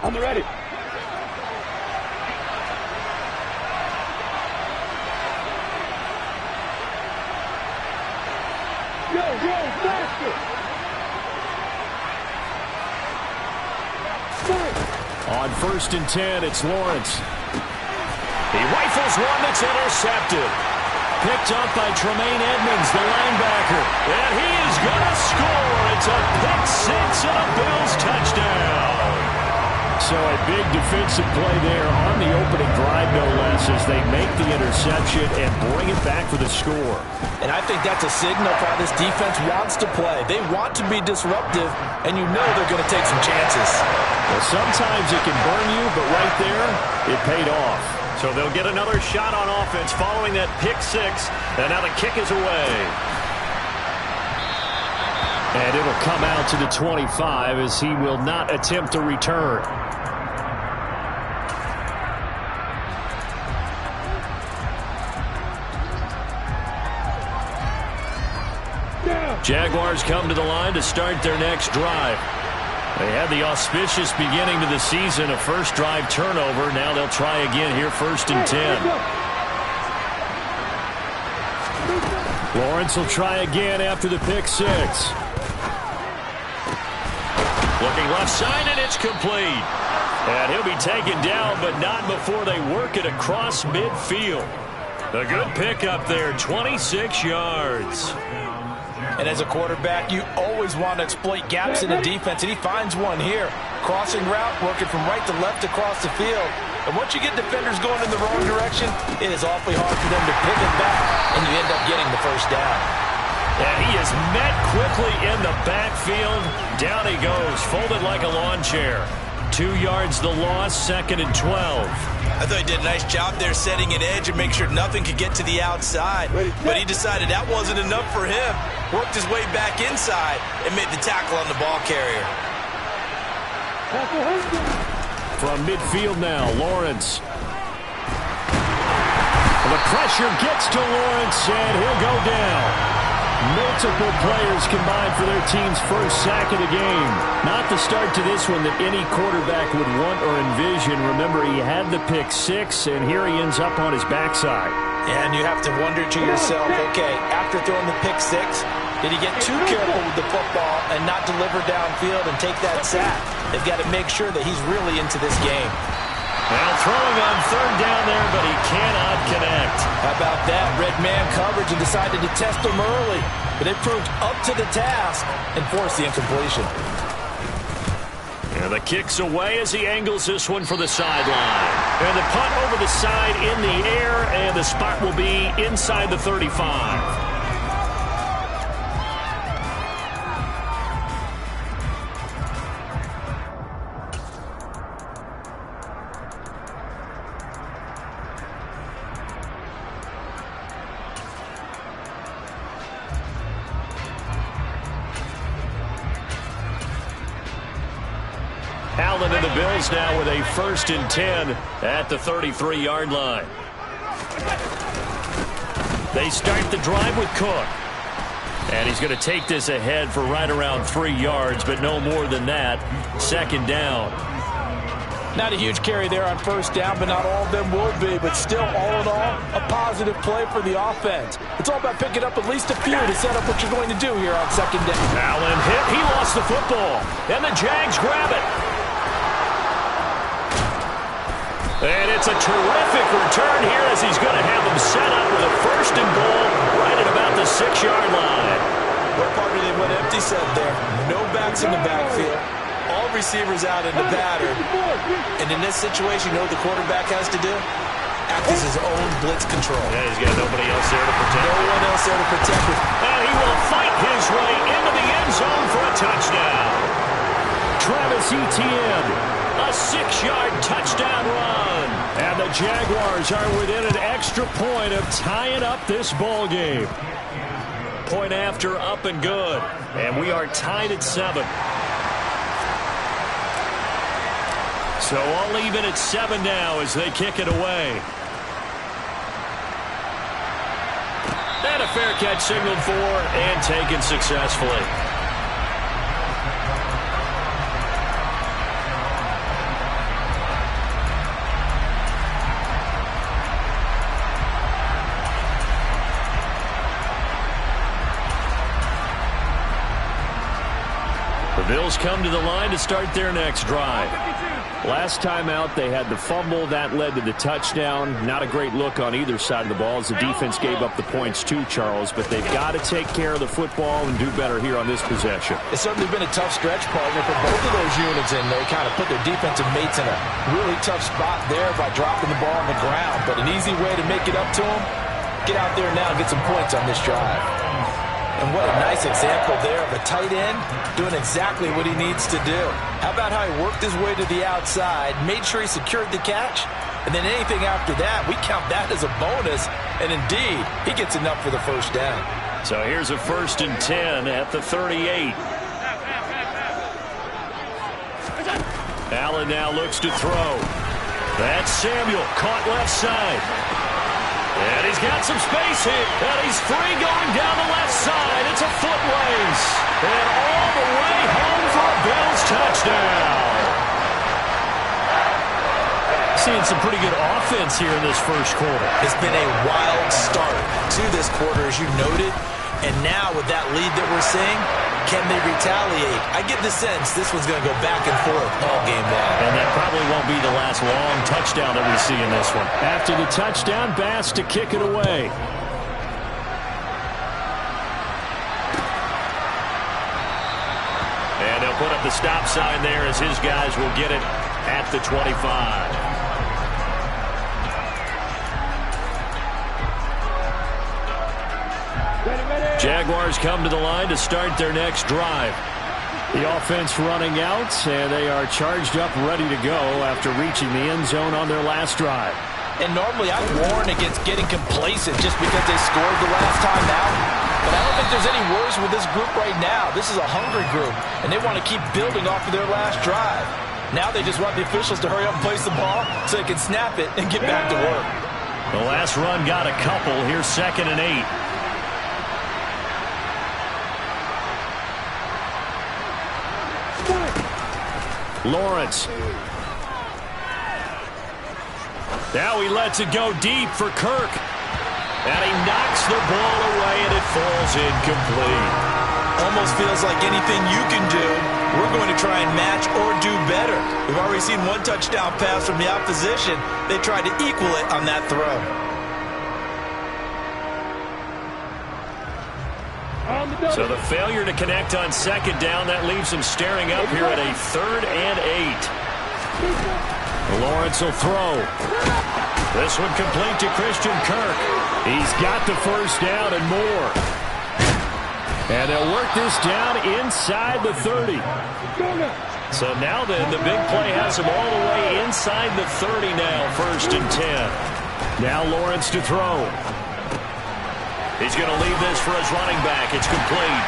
On the ready. Go, faster! On 1st and 10, it's Lawrence. He rifles one that's intercepted. Picked up by Tremaine Edmonds, the linebacker. And he is going to score. It's a pick six and a Bills touchdown. So a big defensive play there on the opening drive, no less, as they make the interception and bring it back for the score. And I think that's a signal for how this defense wants to play. They want to be disruptive, and you know they're going to take some chances. Well, sometimes it can burn you, but right there, it paid off. So they'll get another shot on offense following that pick six, and now the kick is away. And it'll come out to the 25 as he will not attempt to return. Jaguars come to the line to start their next drive. They had the auspicious beginning to the season, a first drive turnover. Now they'll try again here, 1st and 10. Lawrence will try again after the pick six. Looking left side, and it's complete. And he'll be taken down, but not before they work it across midfield. A good pickup there, 26 yards. And as a quarterback, you always want to exploit gaps in the defense, and he finds one here. Crossing route, working from right to left across the field. And once you get defenders going in the wrong direction, it is awfully hard for them to pivot back, and you end up getting the first down. And he is met quickly in the backfield. Down he goes, folded like a lawn chair. 2 yards the loss, 2nd and 12. I thought he did a nice job there setting an edge and make sure nothing could get to the outside. But he decided that wasn't enough for him. Worked his way back inside and made the tackle on the ball carrier. From midfield now, Lawrence. The pressure gets to Lawrence, and he'll go down. Multiple players combined for their team's first sack of the game. Not the start to this one that any quarterback would want or envision. Remember, he had the pick six, and here he ends up on his backside. And you have to wonder to yourself, okay, after throwing the pick six, did he get too careful with the football and not deliver downfield and take that sack? They've got to make sure that he's really into this game. Well, throwing on 3rd down there, but he cannot connect. How about that? Red man coverage and decided to test him early. But it proved up to the task and forced the incompletion. And the kick's away as he angles this one for the sideline. And the punt over the side in the air, and the spot will be inside the 35. Allen and the Bills now with a 1st and 10 at the 33-yard line. They start the drive with Cook. And he's going to take this ahead for right around 3 yards, but no more than that. 2nd down. Not a huge carry there on 1st down, but not all of them will be. But still, all in all, a positive play for the offense. It's all about picking up at least a few to set up what you're going to do here on 2nd down. Allen hit. He lost the football. And the Jags grab it. And it's a terrific return here as he's going to have them set up with a 1st and goal right at about the 6-yard line. What part of they went empty set there? No backs in the backfield. All receivers out in the pattern. And in this situation, you know what the quarterback has to do? Act as his own blitz control. Yeah, he's got nobody else there to protect. No one else there to protect him. And he will fight his way into the end zone for a touchdown. Travis Etienne, a 6-yard touchdown run. And the Jaguars are within an extra point of tying up this ball game. Point after, up and good. And we are tied at 7. So all even at 7 now as they kick it away. And a fair catch signaled for and taken successfully. Bills come to the line to start their next drive. Last time out, they had the fumble. That led to the touchdown. Not a great look on either side of the ball as the defense gave up the points too, Charles. But they've got to take care of the football and do better here on this possession. It's certainly been a tough stretch, partner, for both of those units, and they kind of put their defensive mates in a really tough spot there by dropping the ball on the ground. But an easy way to make it up to them, get out there now and get some points on this drive. And what a nice example there of a tight end doing exactly what he needs to do. How about how he worked his way to the outside, made sure he secured the catch, and then anything after that, we count that as a bonus. And indeed, he gets enough for the first down. So here's a 1st and 10 at the 38. Allen now looks to throw. That's Samuel, caught left side. And he's got some space here. And he's free going down the left side. It's a foot race. And all the way home for a Bills touchdown. Seeing some pretty good offense here in this first quarter. It's been a wild start to this quarter, as you noted. And now with that lead that we're seeing, can they retaliate? I get the sense this one's going to go back and forth all game long. And that probably won't be the last long touchdown that we see in this one. After the touchdown, Bass to kick it away. And they'll put up the stop sign there as his guys will get it at the 25. Jaguars come to the line to start their next drive. The offense running out, and they are charged up, ready to go after reaching the end zone on their last drive. And normally I warn against getting complacent just because they scored the last time out. But I don't think there's any worries with this group right now. This is a hungry group, and they want to keep building off of their last drive. Now they just want the officials to hurry up and place the ball so they can snap it and get back to work. The last run got a couple. Here's 2nd and 8. Lawrence. Now he lets it go deep for Kirk. And he knocks the ball away, and it falls incomplete. Almost feels like anything you can do, we're going to try and match or do better. We've already seen one touchdown pass from the opposition. They tried to equal it on that throw. So the failure to connect on 2nd down, that leaves him staring up here at a 3rd and 8. Lawrence will throw. This one complete to Christian Kirk. He's got the first down and more. And they'll work this down inside the 30. So now then, the big play has him all the way inside the 30 now, 1st and 10. Now Lawrence to throw. He's going to leave this for his running back. It's complete.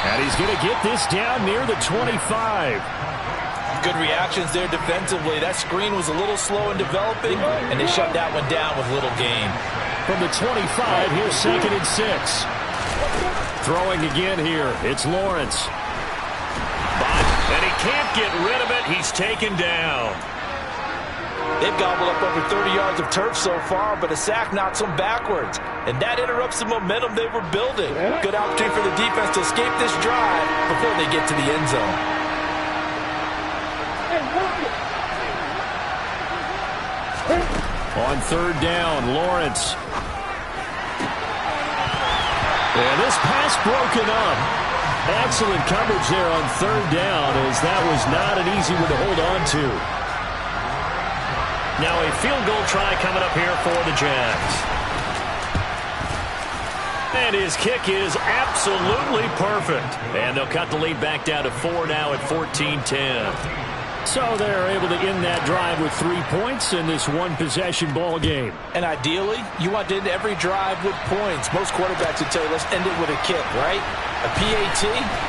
And he's going to get this down near the 25. Good reactions there defensively. That screen was a little slow in developing, and they shut that one down with little gain. From the 25, here's 2nd and 6. Throwing again here. It's Lawrence. And he can't get rid of it. He's taken down. They've gobbled up over 30 yards of turf so far, but a sack knocks them backwards. And that interrupts the momentum they were building. Good opportunity for the defense to escape this drive before they get to the end zone. On 3rd down, Lawrence. And this pass broken up. Excellent coverage there on 3rd down, as that was not an easy one to hold on to. Now a field goal try coming up here for the Jags. And his kick is absolutely perfect. And they'll cut the lead back down to 4 now at 14-10. So they're able to end that drive with 3 points in this one-possession ball game. And ideally, you want to end every drive with points. Most quarterbacks would tell you, let's end it with a kick, right? A PAT,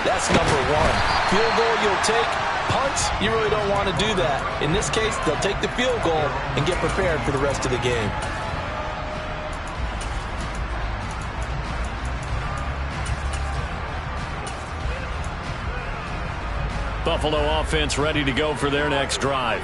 that's number 1. Field goal you'll take. Punts, you really don't want to do that. In this case, they'll take the field goal and get prepared for the rest of the game. Buffalo offense ready to go for their next drive.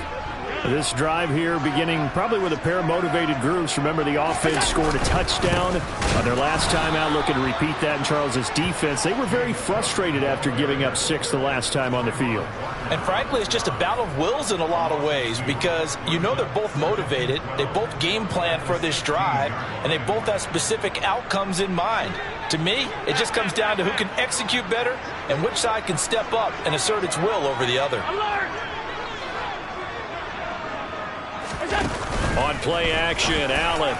This drive here beginning probably with a pair of motivated groups. Remember, the offense scored a touchdown on their last time out, looking to repeat that in Charles's defense. They were very frustrated after giving up 6 the last time on the field. And frankly, it's just a battle of wills in a lot of ways, because you know they're both motivated, they both game plan for this drive, and they both have specific outcomes in mind. To me, it just comes down to who can execute better and which side can step up and assert its will over the other. On play action, Allen.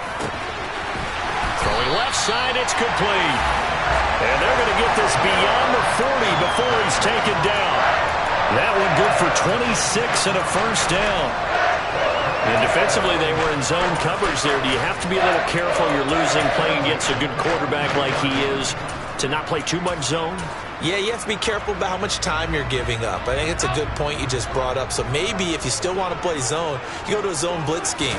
Throwing left side, it's complete. And they're going to get this beyond the 40 before he's taken down. That one good for 26 and a first down. And defensively, they were in zone coverage there. Do you have to be a little careful? You're losing playing against a good quarterback like he is to not play too much zone? Yeah, you have to be careful about how much time you're giving up. I think it's a good point you just brought up. So maybe if you still want to play zone, you go to a zone blitz scheme,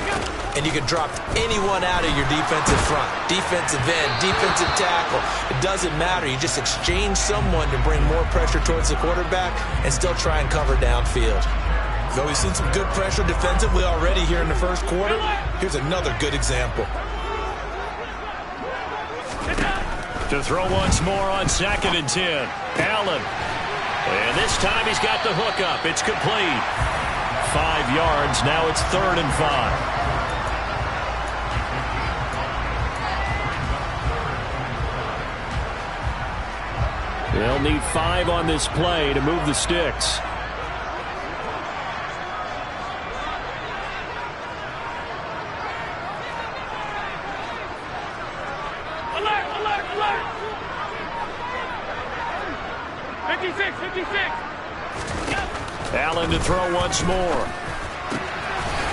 and you can drop anyone out of your defensive front, defensive end, defensive tackle. It doesn't matter. You just exchange someone to bring more pressure towards the quarterback and still try and cover downfield. Though we've seen some good pressure defensively already here in the first quarter, here's another good example. To throw once more on 2nd and 10. Allen. And this time he's got the hook up. It's complete. 5 yards. Now it's 3rd and 5. They'll need 5 on this play to move the sticks. Allen to throw once more.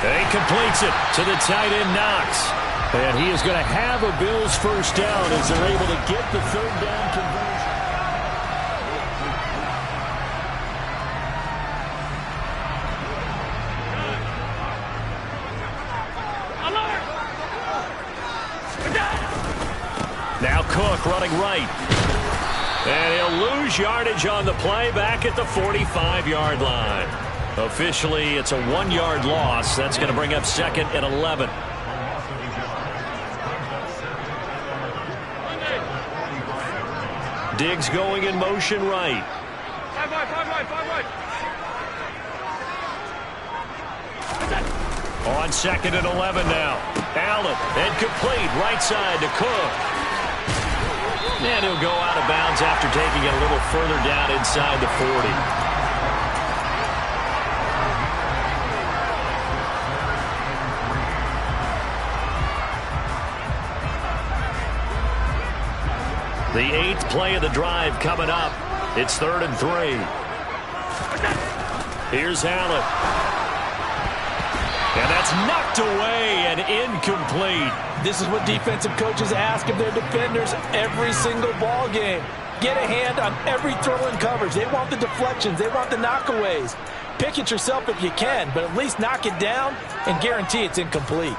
And he completes it to the tight end, Knox. And he is going to have a Bills first down as they're able to get the 3rd down conversion. Now Cook running right. And he'll lose yardage on the play back at the 45-yard line. Officially, it's a 1-yard loss. That's going to bring up 2nd and 11. Diggs going in motion right. 5 wide. On 2nd and 11 now. Allen, incomplete, right side to Cook. And he'll go out of bounds after taking it a little further down inside the 40. The 8th play of the drive coming up. It's 3rd and 3. Here's Allen. And that's knocked away and incomplete. This is what defensive coaches ask of their defenders every single ball game. Get a hand on every throw in coverage. They want the deflections. They want the knockaways. Pick it yourself if you can, but at least knock it down and guarantee it's incomplete.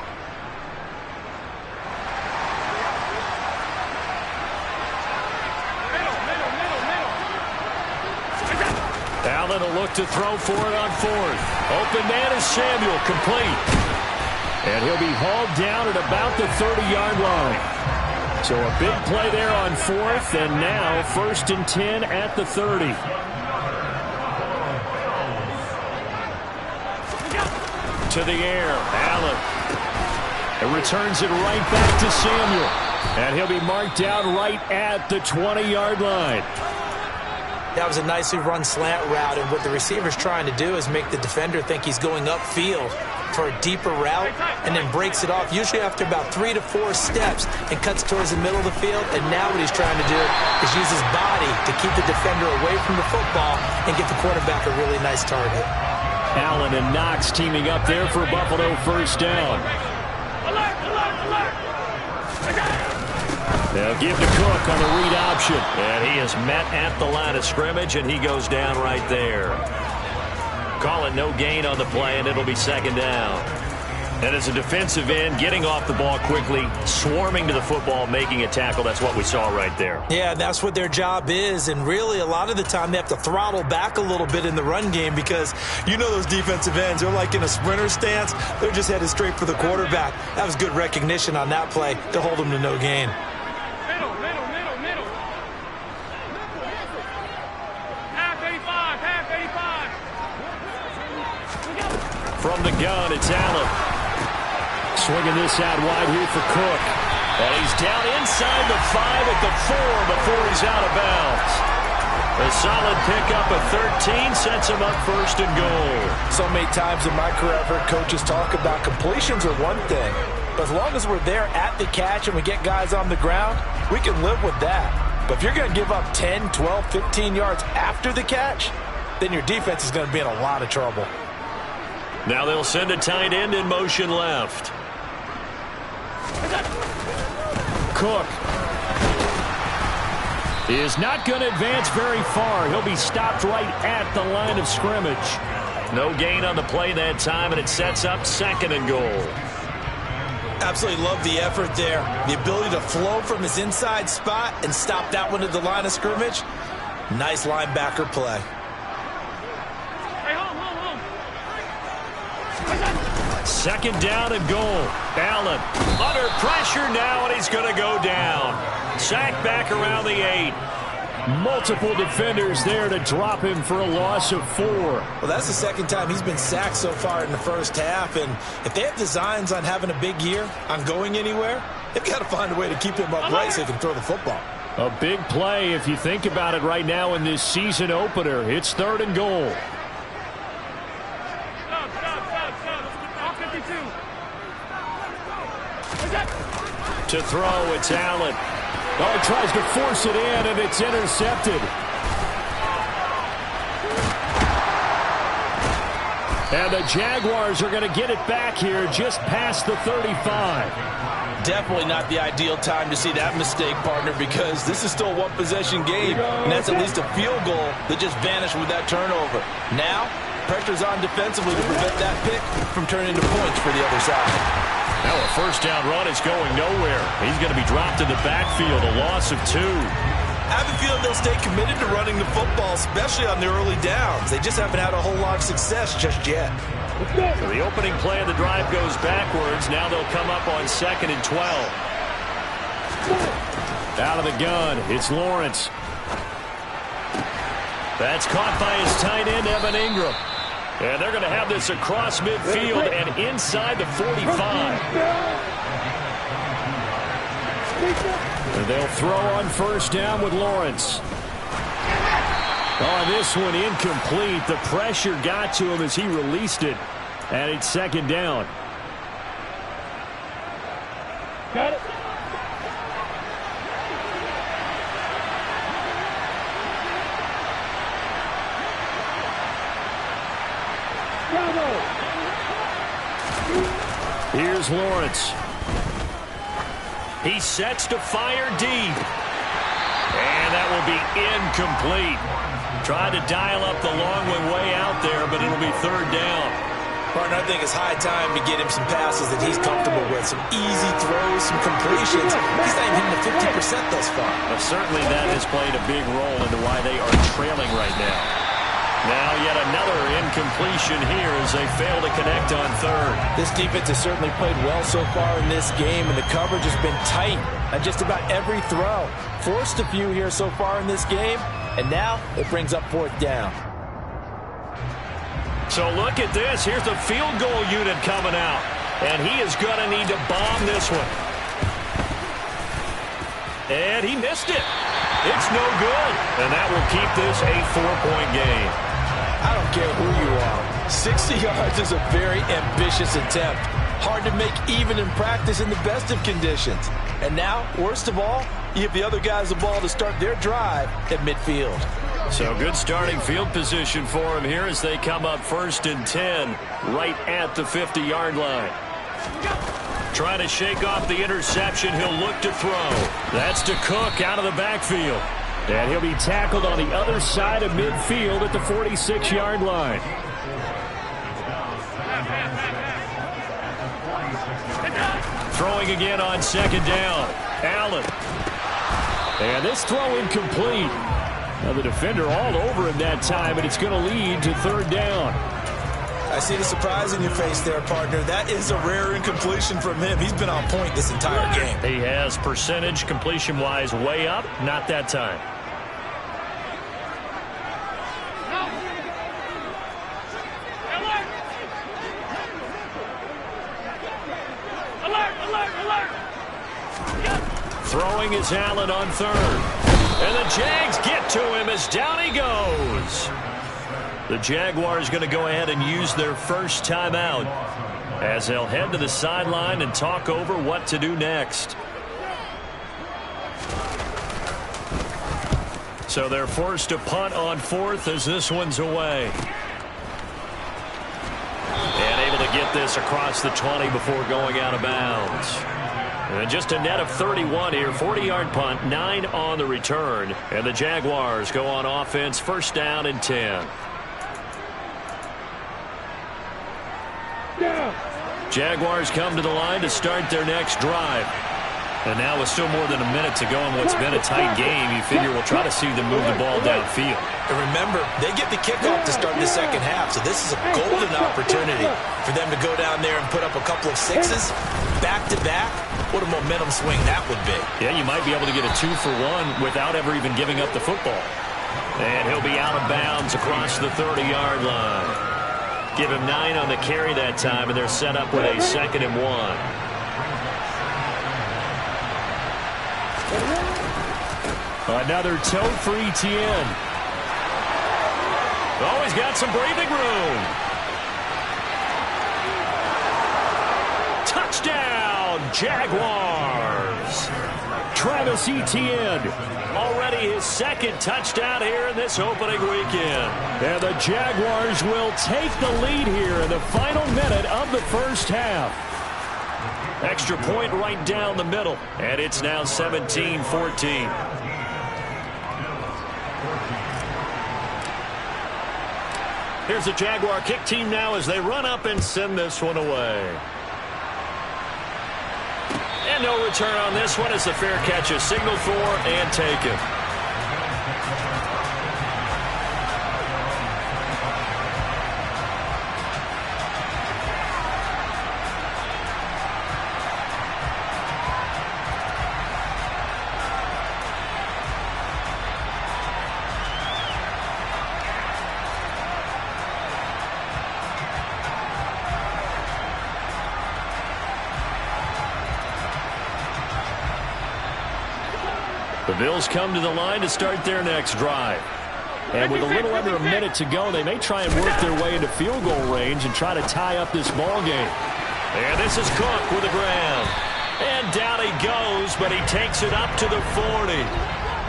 Allen will look to throw for it on 4th. Open man is Samuel, complete. And he'll be hauled down at about the 30-yard line. So a big play there on 4th, and now 1st and 10 at the 30. To the air, Allen. And returns it right back to Samuel. And he'll be marked down right at the 20-yard line. That was a nicely run slant route, and what the receiver's trying to do is make the defender think he's going upfield for a deeper route, and then breaks it off, usually after about 3 to 4 steps, and cuts towards the middle of the field. And now what he's trying to do is use his body to keep the defender away from the football and get the quarterback a really nice target. Allen and Knox teaming up there for Buffalo first down. They'll give to Cook on the read option. And he is met at the line of scrimmage, and he goes down right there. Call it no gain on the play, and it'll be 2nd down. And as a defensive end, getting off the ball quickly, swarming to the football, making a tackle, that's what we saw right there. Yeah, that's what their job is. And really, a lot of the time, they have to throttle back a little bit in the run game because you know those defensive ends, they're like in a sprinter stance. They're just headed straight for the quarterback. That was good recognition on that play to hold them to no gain. Middle. Half 85. From the gun, it's Allen. Swinging this out wide here for Cook. And he's down inside the 5 at the 4 before he's out of bounds. A solid pickup of 13 sets him up first and goal. So many times in my career, I've heard coaches talk about completions are one thing. But as long as we're there at the catch and we get guys on the ground, we can live with that. But if you're going to give up 10, 12, 15 yards after the catch, then your defense is going to be in a lot of trouble. Now they'll send a tight end in motion left. Cook is not going to advance very far. He'll be stopped right at the line of scrimmage. No gain on the play that time, and it sets up second and goal. Absolutely love the effort there. The ability to flow from his inside spot and stop that one at the line of scrimmage. Nice linebacker play. Second down and goal. Allen under pressure now, and he's going to go down. Sacked back around the 8. Multiple defenders there to drop him for a loss of 4. Well, that's the second time he's been sacked so far in the first half, and if they have designs on having a big year, on going anywhere, they've got to find a way to keep him upright so he can throw the football. A big play if you think about it right now in this season opener. It's third and goal. To throw, it's Allen. Oh, he tries to force it in, and it's intercepted. And the Jaguars are going to get it back here just past the 35. Definitely not the ideal time to see that mistake, partner, because this is still a one-possession game, and that's at least a field goal that just vanished with that turnover. Now, pressure's on defensively to prevent that pick from turning into points for the other side. Now a first down run is going nowhere. He's going to be dropped in the backfield, a loss of 2. I have a feeling they'll stay committed to running the football, especially on the early downs. They just haven't had a whole lot of success just yet. So the opening play of the drive goes backwards. Now they'll come up on 2nd and 12. Out of the gun, it's Lawrence. That's caught by his tight end, Evan Ingram. And they're going to have this across midfield and inside the 45. And they'll throw on first down with Lawrence. Oh, this one incomplete. The pressure got to him as he released it. And it's second down. Got it. Here's Lawrence. He sets to fire deep. And that will be incomplete. Tried to dial up the long one way out there, but it'll be third down. Partner, I think it's high time to get him some passes that he's comfortable with. Some easy throws, some completions. He's not even hitting the 50% thus far. Well, certainly that has played a big role into why they are trailing right now. Now yet another incompletion here as they fail to connect on third. This defense has certainly played well so far in this game, and the coverage has been tight on just about every throw. Forced a few here so far in this game, and now it brings up fourth down. So look at this. Here's the field goal unit coming out, and he is going to need to bomb this one. And he missed it. It's no good, and that will keep this a 4-point game. I don't care who you are. 60 yards is a very ambitious attempt. Hard to make even in practice in the best of conditions. And now, worst of all, you give the other guys the ball to start their drive at midfield. So good starting field position for him here as they come up 1st and 10 right at the 50-yard line. Trying to shake off the interception. He'll look to throw. That's to Cook out of the backfield. And he'll be tackled on the other side of midfield at the 46-yard line. Throwing again on second down. Allen. And this throw incomplete. Now the defender all over him that time, and it's going to lead to third down. I see the surprise in your face there, partner. That is a rare incompletion from him. He's been on point this entire game. He has percentage completion-wise way up. Not that time. Throwing is Allen on third. And the Jags get to him as down he goes. The Jaguars going to go ahead and use their first timeout as they'll head to the sideline and talk over what to do next. So they're forced to punt on fourth as this one's away. And able to get this across the 20 before going out of bounds. And just a net of 31 here, 40-yard punt, 9 on the return. And the Jaguars go on offense, first down and 10. Jaguars come to the line to start their next drive. And now with still more than a minute to go in what's been a tight game, you figure we'll try to see them move the ball downfield. And remember, they get the kickoff to start the second half, so this is a golden opportunity for them to go down there and put up a couple of sixes back-to-back. What a momentum swing that would be. Yeah, you might be able to get a 2-for-1 without ever even giving up the football. And he'll be out of bounds across the 30-yard line. Give him 9 on the carry that time, and they're set up with a 2nd and 1. Another toe for Etienne. Oh, he's got some breathing room. Touchdown, Jaguars. Travis Etienne, already his 2nd touchdown here in this opening weekend. And the Jaguars will take the lead here in the final minute of the first half. Extra point right down the middle, and it's now 17-14. Here's the Jaguar kick team now as they run up and send this one away. And no return on this one as the fair catch is signaled for and taken. The Bills come to the line to start their next drive. And with a little under a minute to go, they may try and work their way into field goal range and try to tie up this ball game. And this is Cook with the ground. And down he goes, but he takes it up to the 40.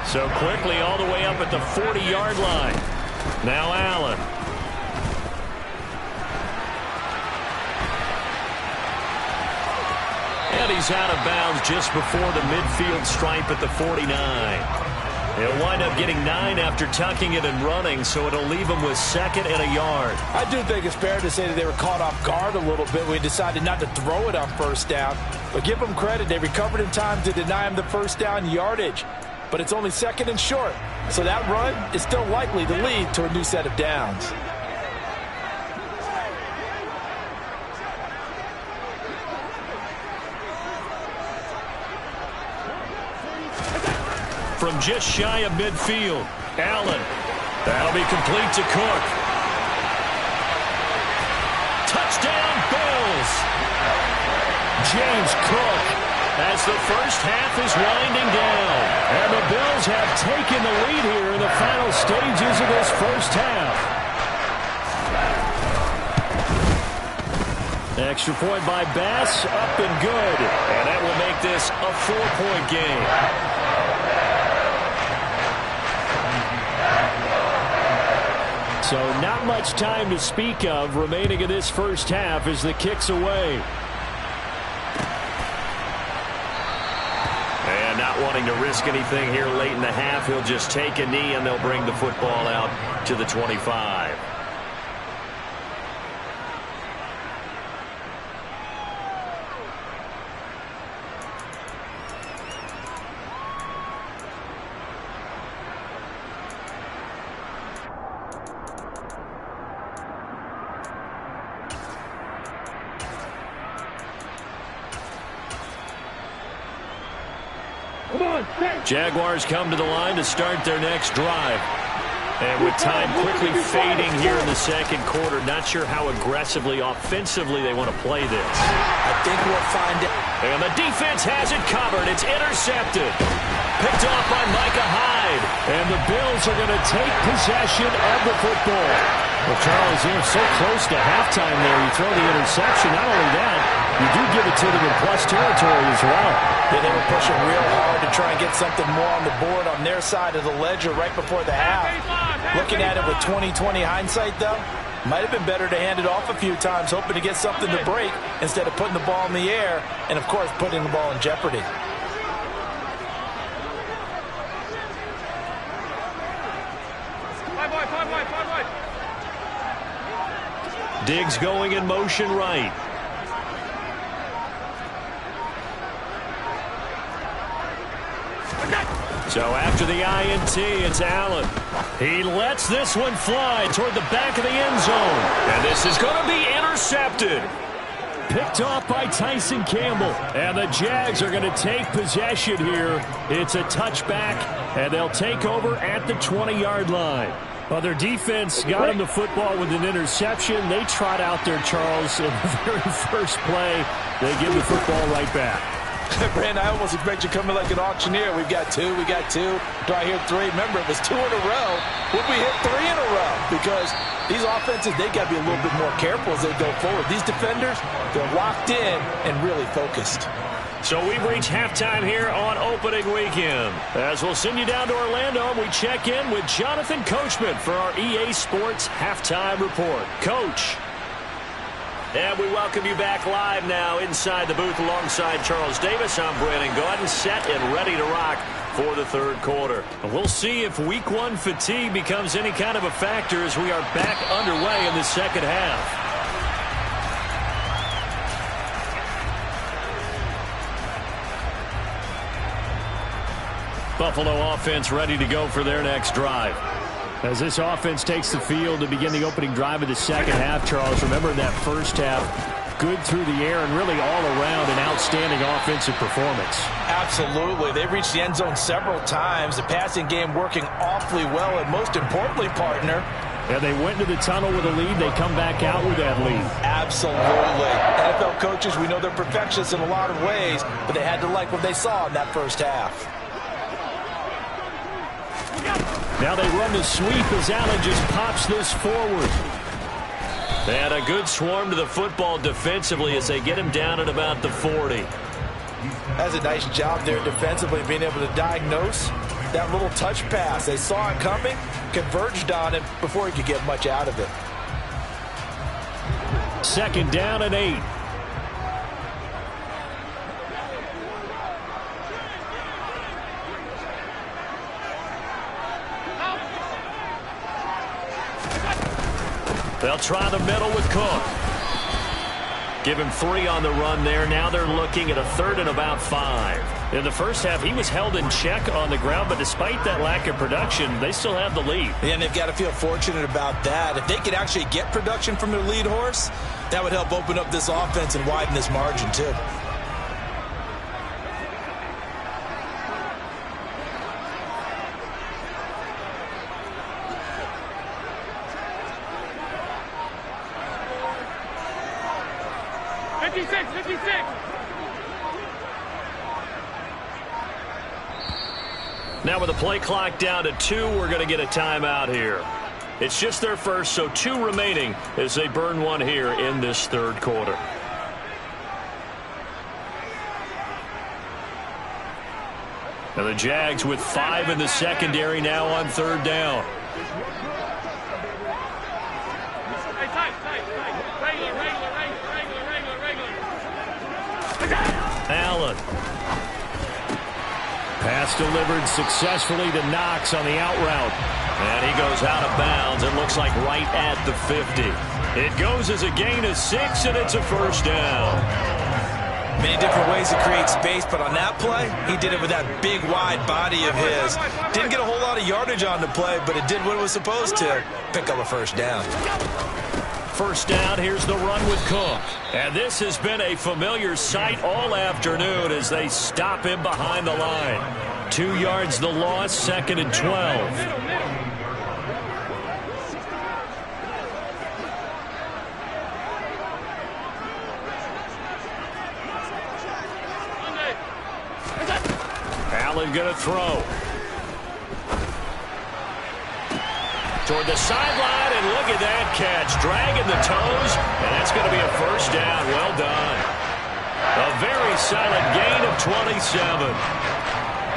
So quickly all the way up at the 40-yard line. Now Allen. And he's out of bounds just before the midfield stripe at the 49. He'll wind up getting 9 after tucking it and running, so it'll leave him with 2nd and a yard. I do think it's fair to say that they were caught off guard a little bit when we decided not to throw it on first down. But give them credit, they recovered in time to deny him the first down yardage. But it's only 2nd and short, so that run is still likely to lead to a new set of downs. From just shy of midfield, Allen. That'll be complete to Cook. Touchdown, Bills. James Cook as the first half is winding down. And the Bills have taken the lead here in the final stages of this first half. Extra point by Bass, up and good. And that will make this a 4-point game. So not much time to speak of remaining in this first half as the kick's away. And not wanting to risk anything here late in the half, he'll just take a knee and they'll bring the football out to the 25. Jaguars come to the line to start their next drive. And with time quickly fading here in the second quarter, not sure how aggressively, offensively they want to play this. I think we'll find out. And the defense has it covered. It's intercepted. Picked off by Micah Hyde. And the Bills are going to take possession of the football. Well, Charles, you're so close to halftime there. You throw the interception. Not only that, you do give it to them in plus territory as well. Yeah, they were pushing real hard to try and get something more on the board on their side of the ledger right before the half. Looking at it with 20/20 hindsight, though, might have been better to hand it off a few times, hoping to get something to break instead of putting the ball in the air and, of course, putting the ball in jeopardy. Diggs going in motion right. So after the INT, it's Allen. He lets this one fly toward the back of the end zone. And this is going to be intercepted. Picked off by Tyson Campbell. And the Jags are going to take possession here. It's a touchback, and they'll take over at the 20-yard line. Well, their defense got them the football with an interception. They trot out there, Charles, in the very first play. They give the football right back. Brand, I almost expect you coming like an auctioneer. We've got two. Do I hear three? Remember, it was 2 in a row. Would we hit 3 in a row? Because these offenses, they got to be a little bit more careful as they go forward. These defenders, they're locked in and really focused. So we've reached halftime here on opening weekend. As we'll send you down to Orlando, we check in with Jonathan Coachman for our EA Sports Halftime Report. Coach. And we welcome you back live now inside the booth alongside Charles Davis. I'm Brandon Gaudin, set and ready to rock for the third quarter. And we'll see if week 1 fatigue becomes any kind of a factor as we are back underway in the second half. Buffalo offense ready to go for their next drive. As this offense takes the field to begin the opening drive of the second half, Charles, remember that first half, good through the air and really all around an outstanding offensive performance. Absolutely. They reached the end zone several times. The passing game working awfully well, and most importantly, partner, yeah, they went to the tunnel with a lead. They come back out with that lead. Absolutely. NFL coaches, we know they're perfectionists in a lot of ways, but they had to like what they saw in that first half. Now they run the sweep as Allen just pops this forward. They had a good swarm to the football defensively as they get him down at about the 40. That's a nice job there defensively, being able to diagnose that little touch pass. They saw it coming, converged on it before he could get much out of it. 2nd down and 8. They'll try the middle with Cook. Give him 3 on the run there. Now they're looking at a 3rd and about 5. In the first half, he was held in check on the ground, but despite that lack of production, they still have the lead. And they've got to feel fortunate about that. If they could actually get production from their lead horse, that would help open up this offense and widen this margin too. Now with the play clock down to 2, we're going to get a timeout here. It's just their first, so 2 remaining as they burn one here in this third quarter. And the Jags with 5 in the secondary now on 3rd down. Allen. Pass delivered successfully to Knox on the out route. And he goes out of bounds. It looks like right at the 50. It goes as a gain of 6, and it's a 1st down. Many different ways to create space, but on that play, he did it with that big, wide body of his. Didn't get a whole lot of yardage on the play, but it did what it was supposed to, pick up a 1st down. 1st down, here's the run with Cook. And this has been a familiar sight all afternoon as they stop him behind the line. 2 yards the loss, 2nd and 12. Allen going to throw. Toward the sideline, and look at that catch. Dragging the toes, and that's going to be a first down. Well done. A very solid gain of 27.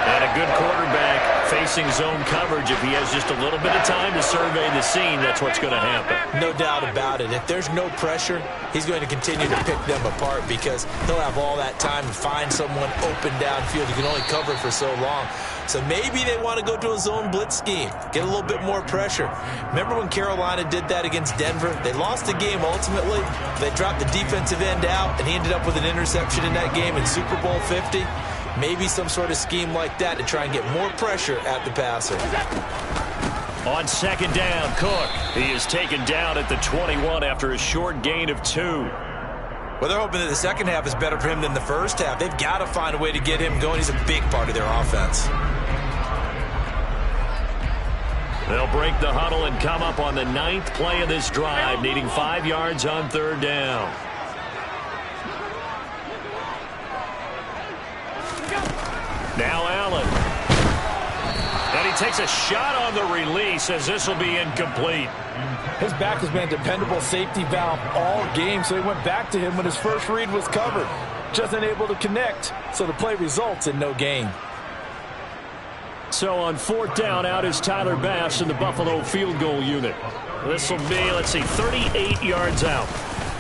And a good quarterback facing zone coverage. If he has just a little bit of time to survey the scene, that's what's going to happen. No doubt about it. If there's no pressure, he's going to continue to pick them apart because he'll have all that time to find someone open downfield. He can only cover for so long. So maybe they want to go to a zone blitz scheme, get a little bit more pressure. Remember when Carolina did that against Denver? They lost the game ultimately. They dropped the defensive end out, and he ended up with an interception in that game in Super Bowl 50. Maybe some sort of scheme like that to try and get more pressure at the passer. On 2nd down, Cook. He is taken down at the 21 after a short gain of 2. Well, they're hoping that the second half is better for him than the first half. They've got to find a way to get him going. He's a big part of their offense. They'll break the huddle and come up on the 9th play of this drive, needing 5 yards on 3rd down. Now Allen. And he takes a shot on the release as this will be incomplete. His back has been a dependable safety valve all game, so he went back to him when his first read was covered. Just unable to connect, so the play results in no gain. So on 4th down, out is Tyler Bass in the Buffalo field goal unit. This will be, 38 yards out.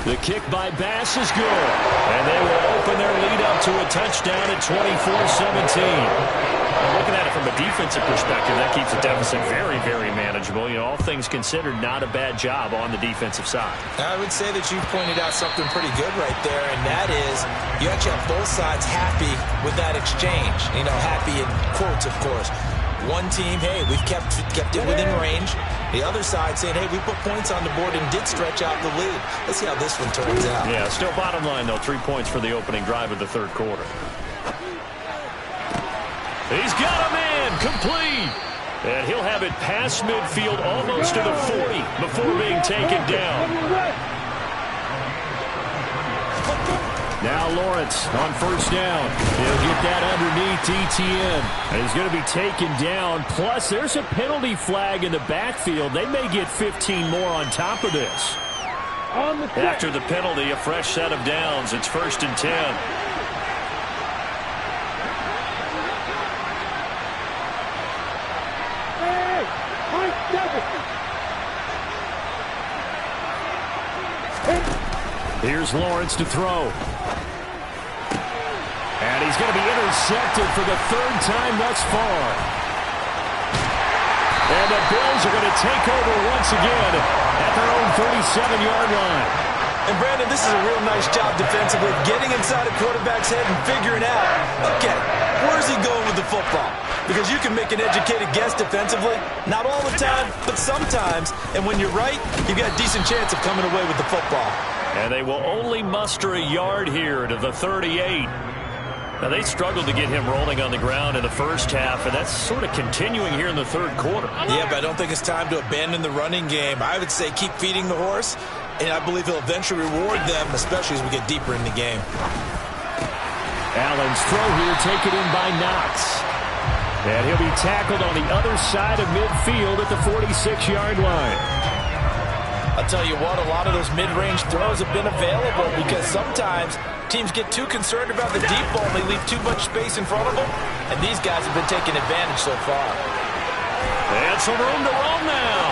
The kick by Bass is good, and they will open their lead up to a touchdown at 24-17. Looking at it from a defensive perspective, that keeps the deficit very, very manageable. You know, all things considered, not a bad job on the defensive side. I would say that you've pointed out something pretty good right there, and that is you actually have both sides happy with that exchange. You know, happy in quotes, of course. One team, hey, we've kept it within range. The other side saying, hey, we put points on the board and did stretch out the lead. Let's see how this one turns out. Yeah, still bottom line, though, 3 points for the opening drive of the 3rd quarter. He's got a man complete. And he'll have it past midfield almost to the 40 before being taken down. Now Lawrence on 1st down. He'll get that underneath Etienne. And he's going to be taken down. Plus, there's a penalty flag in the backfield. They may get 15 more on top of this. After the penalty, a fresh set of downs. It's 1st and 10. Here's Lawrence to throw. And he's going to be intercepted for the 3rd time thus far. And the Bills are going to take over once again at their own 37-yard line. And, Brandon, this is a real nice job defensively, getting inside a quarterback's head and figuring out, okay, where's he going with the football? Because you can make an educated guess defensively. Not all the time, but sometimes. And when you're right, you've got a decent chance of coming away with the football. And they will only muster a yard here to the 38. Now, they struggled to get him rolling on the ground in the first half, and that's sort of continuing here in the 3rd quarter. Yeah, but I don't think it's time to abandon the running game. I would say keep feeding the horse, and I believe he'll eventually reward them, especially as we get deeper in the game. Allen's throw here taken in by Knox. And he'll be tackled on the other side of midfield at the 46-yard line. I'll tell you what, a lot of those mid-range throws have been available because sometimes teams get too concerned about the deep ball and they leave too much space in front of them, and these guys have been taking advantage so far. And some room to roam now.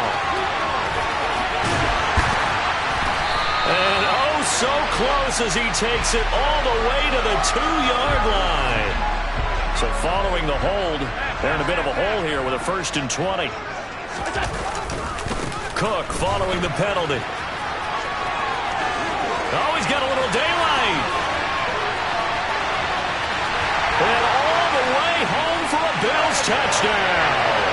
And oh, so close as he takes it all the way to the 2-yard line. So following the hold, they're in a bit of a hole here with a 1st and 20. Cook following the penalty. Oh, he's got a little daylight. And all the way home for a Bills touchdown.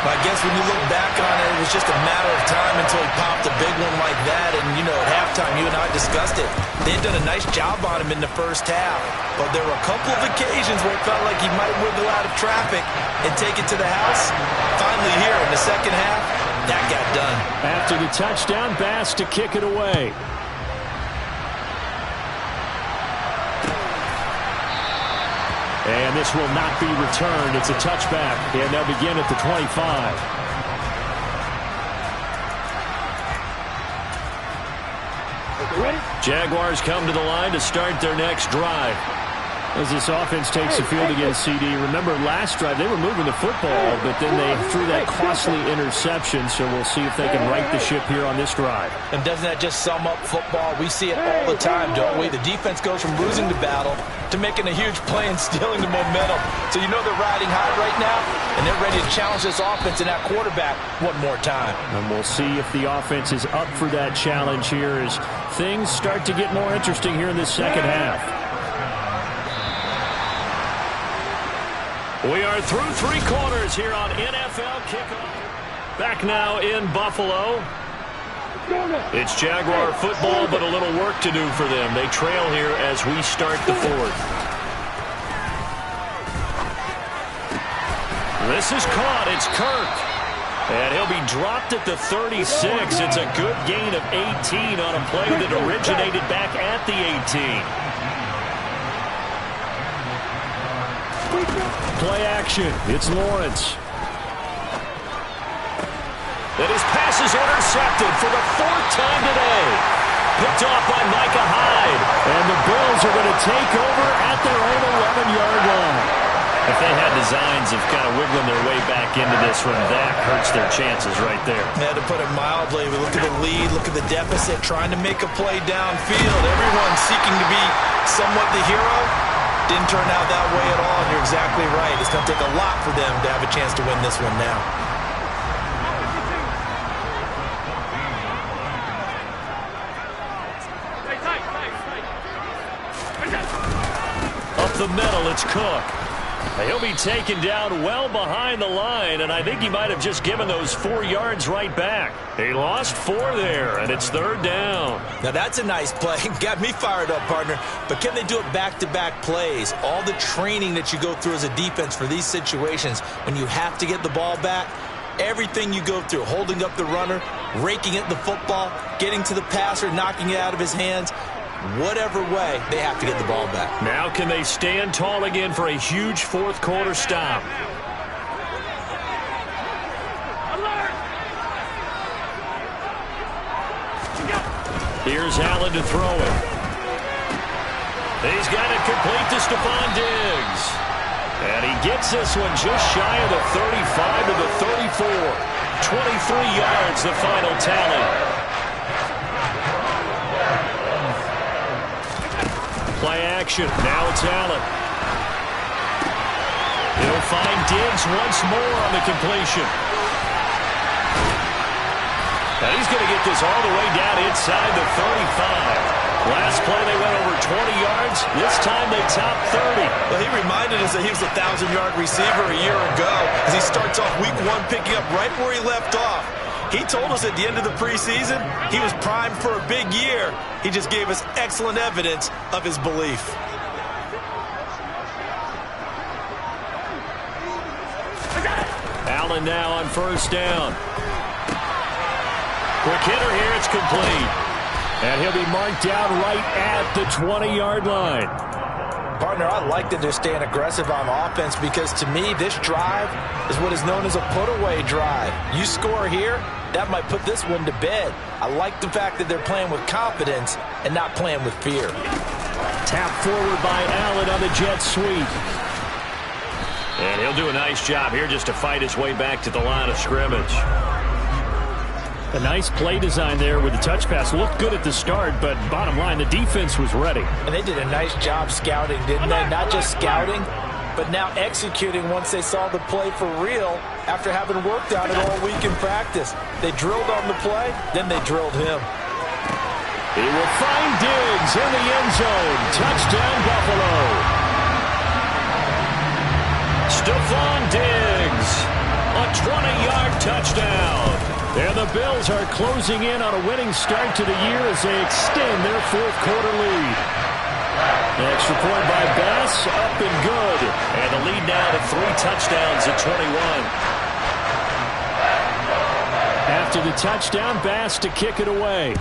I guess when you look back on it, it was just a matter of time until he popped a big one like that. And, you know, at halftime, you and I discussed it. They had done a nice job on him in the first half. But there were a couple of occasions where it felt like he might wiggle out of traffic and take it to the house. Finally here in the second half, that got done. After the touchdown, Bass to kick it away. And this will not be returned. It's a touchback, and they'll begin at the 25. Ready? Jaguars come to the line to start their next drive. As this offense takes the field against CD, remember last drive they were moving the football, but then they threw that costly interception, so we'll see if they can right the ship here on this drive. And doesn't that just sum up football? We see it all the time, don't we? The defense goes from losing the battle to making a huge play and stealing the momentum. So you know they're riding high right now, and they're ready to challenge this offense and that quarterback one more time. And we'll see if the offense is up for that challenge here as things start to get more interesting here in this second half. We are through three quarters here on NFL Kickoff. Back now in Buffalo. It's Jaguar football, but a little work to do for them. They trail here as we start the fourth. This is caught. It's Kirk. And he'll be dropped at the 36. It's a good gain of 18 on a play that originated back at the 18. Play action. It's Lawrence. And his pass is intercepted for the fourth time today. Picked off by Micah Hyde. And the Bills are going to take over at their own 11-yard line. If they had designs of kind of wiggling their way back into this one, that hurts their chances right there. Yeah, to put it mildly, we look at the lead, look at the deficit, trying to make a play downfield. Everyone seeking to be somewhat the hero. Didn't turn out that way at all, and you're exactly right. It's going to take a lot for them to have a chance to win this one now. Up the middle, it's Cook. He'll be taken down well behind the line, and I think he might have just given those 4 yards right back. He lost 4 there, and it's third down. Now that's a nice play. Got me fired up, partner. But can they do it back-to-back plays? All the training that you go through as a defense for these situations, when you have to get the ball back, everything you go through, holding up the runner, raking at the football, getting to the passer, knocking it out of his hands, whatever way, they have to get the ball back. Now can they stand tall again for a huge fourth quarter stop? Here's Allen to throw it. He's got it complete to Stephon Diggs. And he gets this one just shy of the 35 to the 34. 23 yards, the final tally. Play action. Now it's Allen. He'll find Diggs once more on the completion. Now he's going to get this all the way down inside the 35. Last play they went over 20 yards. This time they topped 30. Well, he reminded us that he was a 1,000-yard receiver a year ago as he starts off week 1 picking up right where he left off. He told us at the end of the preseason he was primed for a big year. He just gave us excellent evidence of his belief. Allen now on first down. Quick hitter here. It's complete. And he'll be marked down right at the 20-yard line. Partner, I like that they're staying aggressive on offense because to me this drive is what is known as a put-away drive. You score here, that might put this one to bed. I like the fact that they're playing with confidence and not playing with fear. Tap forward by Allen on the jet sweep. And he'll do a nice job here just to fight his way back to the line of scrimmage. A nice play design there with the touch pass. Looked good at the start, but bottom line, the defense was ready. And they did a nice job scouting, didn't they? Not just scouting, but now executing once they saw the play for real after having worked on it all week in practice. They drilled on the play, then they drilled him. He will find Diggs in the end zone. Touchdown, Buffalo. Stephon Diggs a 20-yard touchdown. And the Bills are closing in on a winning start to the year as they extend their fourth quarter lead. Extra point by Bass, up and good. And the lead now to 3 touchdowns at 21. After the touchdown, Bass to kick it away.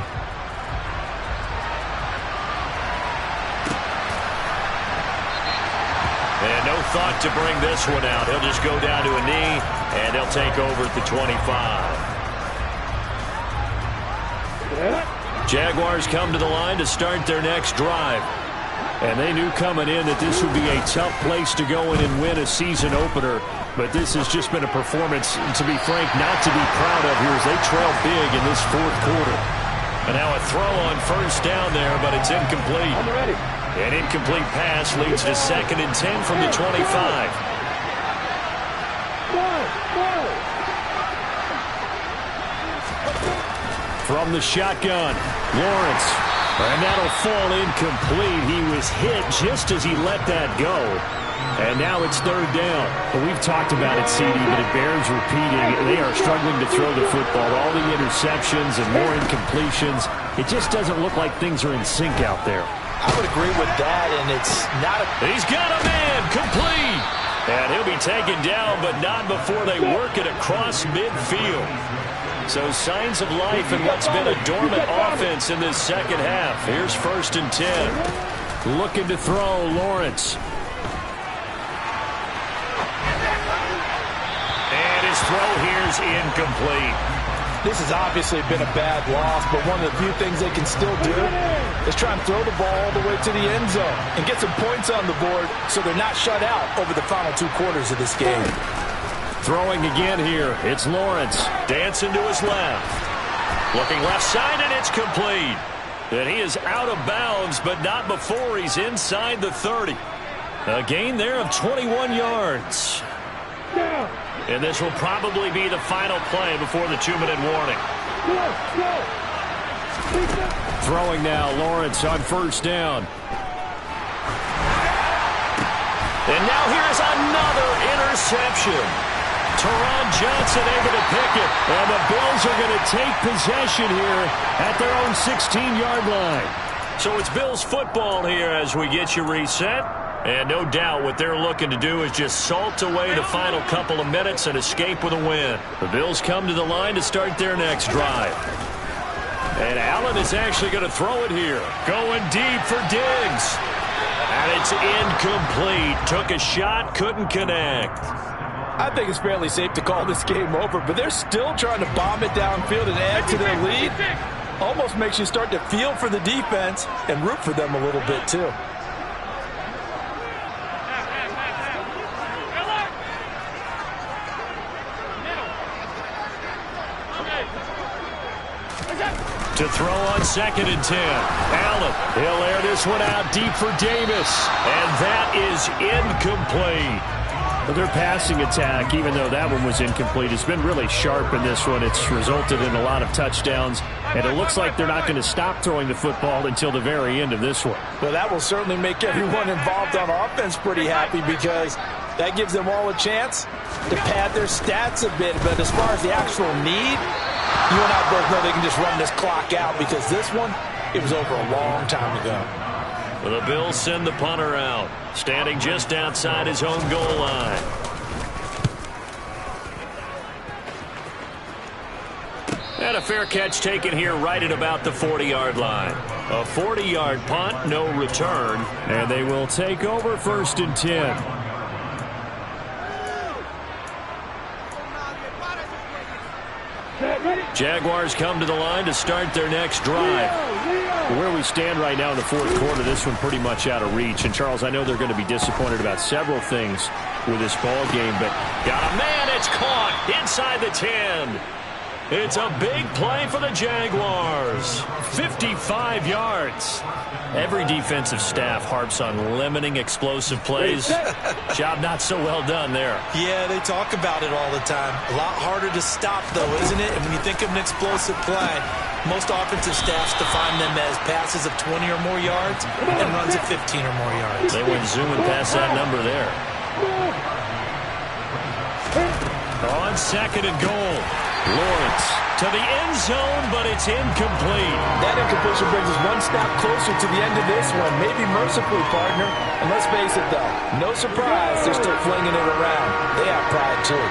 And no thought to bring this one out. He'll just go down to a knee, and they'll take over at the 25. Jaguars come to the line to start their next drive. And they knew coming in that this would be a tough place to go in and win a season opener. But this has just been a performance, to be frank, not to be proud of here as they trail big in this fourth quarter. And now a throw on first down there, but it's incomplete. An incomplete pass leads to 2nd and 10 from the 25. From the shotgun, Lawrence. And that'll fall incomplete. He was hit just as he let that go. And now it's 3rd down. Well, we've talked about it, CD, but it bears repeating. They are struggling to throw the football. All the interceptions and more incompletions. It just doesn't look like things are in sync out there. I would agree with that, and it's not a... He's got a man, complete. And he'll be taken down, but not before they work it across midfield. So signs of life in what's been a dormant offense in this second half. Here's 1st and 10. Looking to throw, Lawrence. And his throw here's incomplete. This has obviously been a bad loss, but one of the few things they can still do is try and throw the ball all the way to the end zone and get some points on the board so they're not shut out over the final 2 quarters of this game. Throwing again here. It's Lawrence. Dancing to his left. Looking left side, and it's complete. And he is out of bounds, but not before he's inside the 30. A gain there of 21 yards. And this will probably be the final play before the 2-minute warning. Throwing now, Lawrence on first down. And now here's another interception. Teron Johnson able to pick it. And the Bills are going to take possession here at their own 16-yard line. So it's Bills football here as we get you reset. And no doubt what they're looking to do is just salt away the final couple of minutes and escape with a win. The Bills come to the line to start their next drive. And Allen is actually going to throw it here. Going deep for Diggs. And it's incomplete. Took a shot, couldn't connect. I think it's fairly safe to call this game over, but they're still trying to bomb it downfield and add to their lead. Almost makes you start to feel for the defense and root for them a little bit, too. To throw on 2nd and 10. Allen, he'll air this one out deep for Davis. And that is incomplete. Their passing attack, even though that one was incomplete, has been really sharp in this one. It's resulted in a lot of touchdowns, and it looks like they're not going to stop throwing the football until the very end of this one. Well, that will certainly make everyone involved on offense pretty happy because that gives them all a chance to pad their stats a bit. But as far as the actual need, you and I both know they can just run this clock out because this one, it was over a long time ago. Well, the Bills send the punter out, standing just outside his own goal line. And a fair catch taken here right at about the 40-yard line. A 40-yard punt, no return, and they will take over 1st and 10. Jaguars come to the line to start their next drive. Where we stand right now in the fourth quarter, this one pretty much out of reach. And, Charles, I know they're going to be disappointed about several things with this ball game, but got a man, it's caught inside the 10. It's a big play for the Jaguars. 55 yards. Every defensive staff harps on limiting explosive plays. Job not so well done there. Yeah, they talk about it all the time. A lot harder to stop, though, isn't it? And when you think of an explosive play, most offensive staffs define them as passes of 20 or more yards and runs of 15 or more yards. They went zooming past that number there. On second and goal. Lawrence to the end zone, but it's incomplete. That incompletion brings us one step closer to the end of this one. Maybe mercifully, partner. And let's face it, though, no surprise they're still flinging it around. They have pride, too.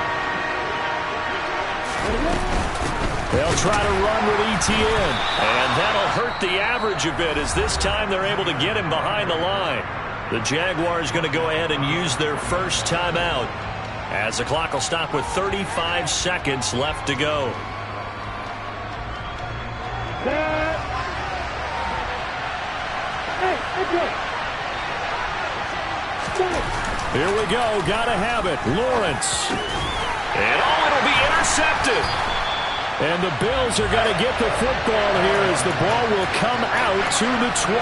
They'll try to run with Etienne, and that'll hurt the average a bit as this time they're able to get him behind the line. The Jaguars going to go ahead and use their first timeout as the clock will stop with 35 seconds left to go. Here we go. Gotta have it. Lawrence. And it'll be intercepted. And the Bills are going to get the football here as the ball will come out to the 20.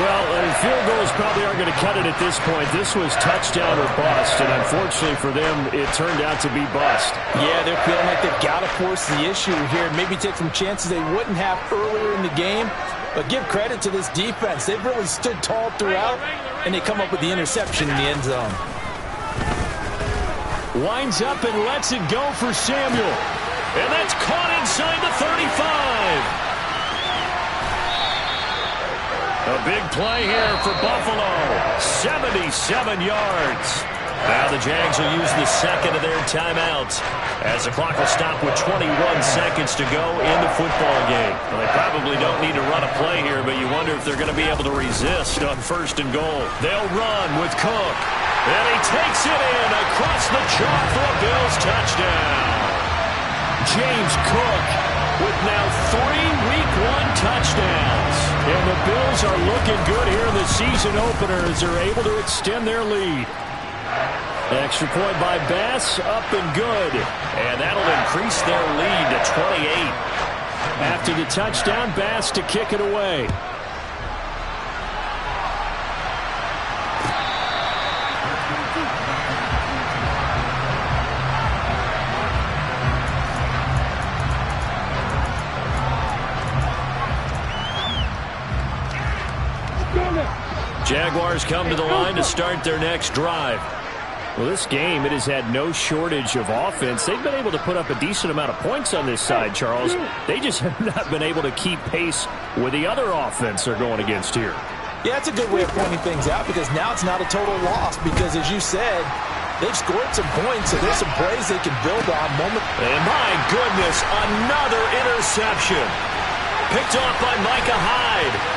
Well, field goals probably aren't going to cut it at this point. This was touchdown or bust, and unfortunately for them, it turned out to be bust. Yeah, they're feeling like they've got to force the issue here and maybe take some chances they wouldn't have earlier in the game. But give credit to this defense. They've really stood tall throughout, and they come up with the interception in the end zone. Winds up and lets it go for Samuel. And that's caught inside the 35. A big play here for Buffalo. 77 yards. Now the Jags will use the second of their timeouts as the clock will stop with 21 seconds to go in the football game. Well, they probably don't need to run a play here, but you wonder if they're going to be able to resist on first and goal. They'll run with Cook. And he takes it in across the chalk for a Bills touchdown. James Cook with now 3 Week 1 touchdowns. And the Bills are looking good here in the season opener as they're able to extend their lead. Extra point by Bass, up and good. And that'll increase their lead to 28. After the touchdown, Bass to kick it away. Jaguars come to the line to start their next drive. Well, this game, it has had no shortage of offense. They've been able to put up a decent amount of points on this side, Charles. They just have not been able to keep pace with the other offense they're going against here. Yeah, it's a good way of pointing things out because now it's not a total loss because, as you said, they've scored some points, so there's some plays they can build on. And my goodness, another interception. Picked off by Micah Hyde.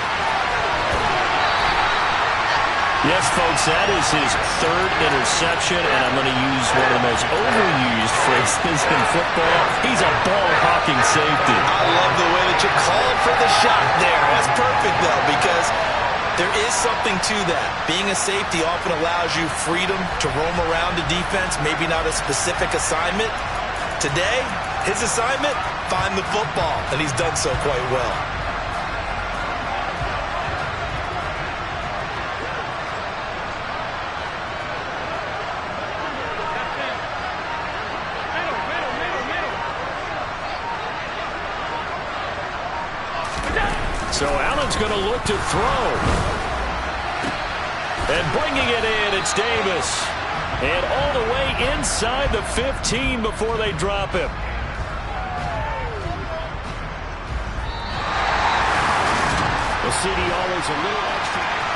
Yes, folks, that is his 3rd interception, and I'm going to use one of the most overused phrases in football. He's a ball-hawking safety. I love the way that you called for the shot there. That's perfect, though, because there is something to that. Being a safety often allows you freedom to roam around the defense, maybe not a specific assignment. Today, his assignment, find the football, and he's done so quite well. So Allen's going to look to throw. And bringing it in, it's Davis. And all the way inside the 15 before they drop him. The CD always a little extra.